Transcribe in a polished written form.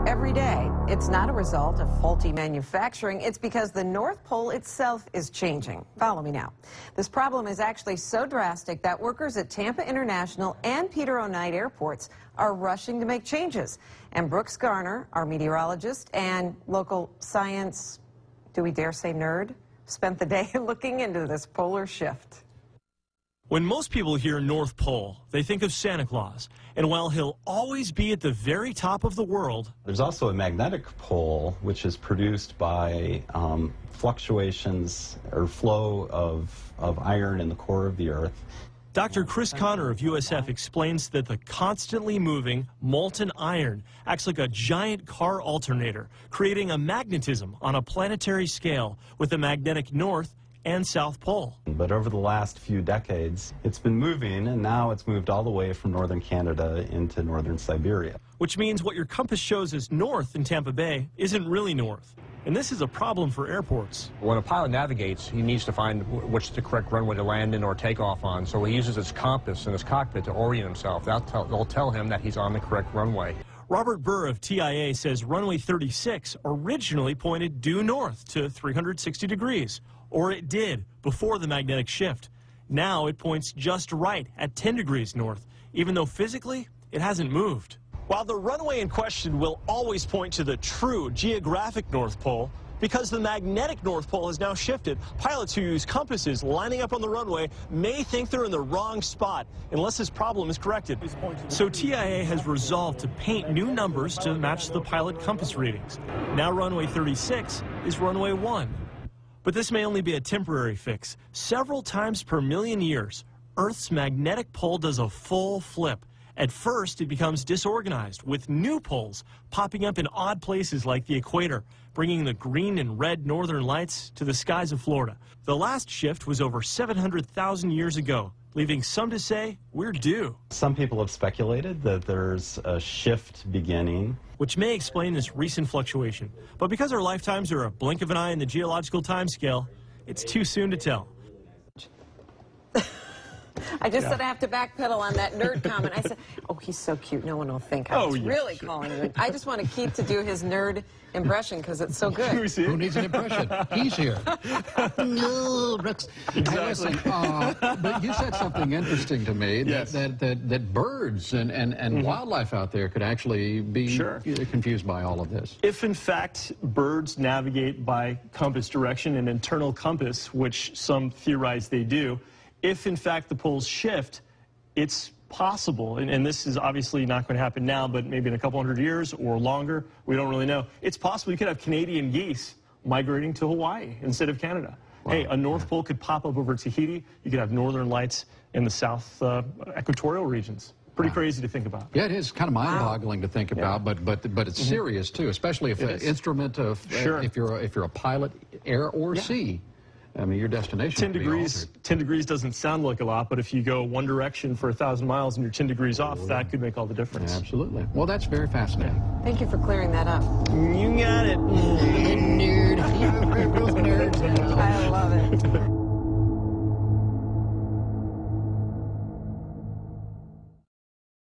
every day. It's not a result of faulty manufacturing. It's because the North Pole itself is changing. Follow me now. This problem is actually so drastic that workers at Tampa International and Peter O. Knight airports are rushing to make changes. And Brooks Garner, our meteorologist and local science, do we dare say nerd, spent the day looking into this polar shift. When most people hear North Pole, they think of Santa Claus. And while he'll always be at the very top of the world, there's also a magnetic pole, which is produced by fluctuations or flow of iron in the core of the Earth. Dr. Chris Connor of USF explains that the constantly moving molten iron acts like a giant car alternator, creating a magnetism on a planetary scale with the magnetic north and South Pole. But over the last few decades, it's been moving, and now it's moved all the way from northern Canada into northern Siberia. Which means what your compass shows as north in Tampa Bay isn't really north. And this is a problem for airports. When a pilot navigates, he needs to find what's the correct runway to land in or take off on, so he uses his compass in his cockpit to orient himself. They'll tell him that he's on the correct runway. Robert Burr of TIA says runway 36 originally pointed due north to 360 degrees. Or it did before the magnetic shift. Now it points just right at 10 degrees north, even though physically it hasn't moved. While the runway in question will always point to the true geographic North Pole, because the magnetic North Pole has now shifted, pilots who use compasses lining up on the runway may think they're in the wrong spot unless this problem is corrected. So TIA has resolved to paint new numbers to match the pilot compass readings. Now runway 36 is runway 1. But this may only be a temporary fix. Several times per million years, Earth's magnetic pole does a full flip. At first, it becomes disorganized, with new poles popping up in odd places like the equator, bringing the green and red northern lights to the skies of Florida. The last shift was over 700,000 years ago, leaving some to say we're due. Some people have speculated that there's a shift beginning, which may explain this recent fluctuation. But because our lifetimes are a blink of an eye in the geological timescale, it's too soon to tell. I just said I have to backpedal on that nerd comment. I said, oh, he's so cute. No one will think I was really calling you. I just want Keith to do his nerd impression because it's so good. Who needs an impression? He's here. No, Brooks. Exactly. Hey, listen, but you said something interesting to me, that birds and wildlife out there could actually be confused by all of this. If, in fact, birds navigate by compass direction, an internal compass, which some theorize they do, if, in fact, the poles shift, it's possible, and this is obviously not going to happen now, but maybe in a couple hundred years or longer, we don't really know. It's possible you could have Canadian geese migrating to Hawaii instead of Canada. Wow. Hey, a North Pole could pop up over Tahiti. You could have northern lights in the south equatorial regions. Pretty crazy to think about. Yeah, it is kind of mind-boggling to think about, but it's serious too, especially if the instrument of if you're a pilot, air or sea. I mean, your destination 10 degrees. 10 degrees doesn't sound like a lot, but if you go one direction for 1,000 miles and you're 10 degrees off, that could make all the difference. Yeah, absolutely. Well, that's very fascinating. Thank you for clearing that up. You got it. Nerd. Nerds. I love it.